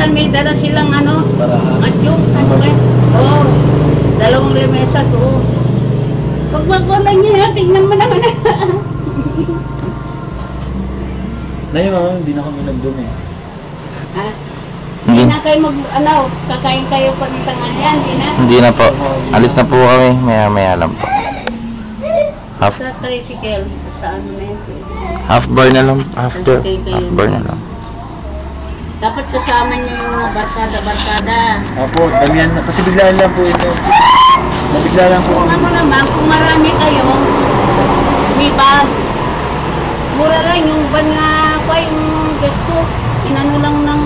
minsan may dala silang ano, adyok, oh, 2 limesa to. Pag makulang niya, tingnan mo naman. Nay, mama, hindi na kami nagdumi. Ha? Hindi na kayo kakain kayo pag tanghalian, hindi na? Hindi na po. Alis na po kami. Maya-maya lang po. Sa tricycle, sa ano na yun? Half bar na lang. Half bar na lang. Dapat kasama niyo yung mga barkada. Opo, damihan na. Kasi biglaan lang po ito. Nabigla lang po Kung kami. ano naman, kung marami kayo, may bag. Mura lang yung ban nga pa yung gas ko. Inano lang ng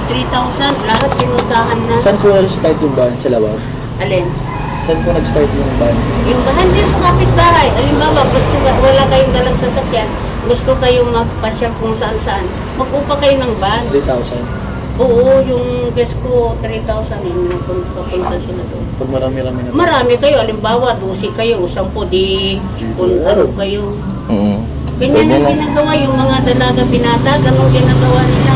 3,000. Lahat pinuntahan na. Saan po nag-start yung van sa Lawag? Alin? Saan po nag-start yung van? Yung bahan din sa kapitbahay. Alimbawa, wala kayong dalang sasakyan. Gusto kayong magpasyal kung saan-saan. Mag-upa kayo ng van. 3,000. Oo, yung gas ko, 3,000. Yung papunta sila doon. Pag marami-rami na po. Marami kayo. Alimbawa, 12 kayo. 10 di kung ano kayo. Ganyan ang ginagawa yung mga dalaga binata. Ganun ginagawa nila.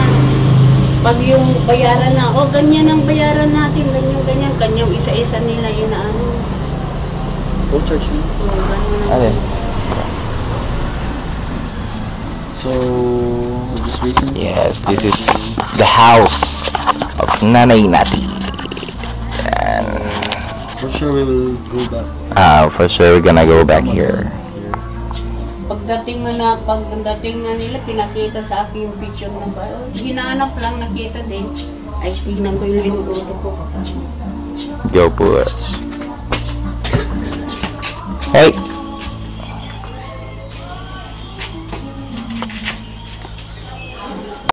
Pag yung bayaran na, ganyan ang bayaran natin. Ganyan. Kanyang isa-isa nila yun na ano. Oh, church na. Alin? So, we're just waiting. Yes, this is the house of Nanay Nati. And For sure, we will go back. for sure we're gonna go back here. Pagdating na nila, pinakita sa akin yung picture ng bayo. Hinahanap lang, nakita din. Ay, tingnan ko yung linuluto ko. Go po. Hey!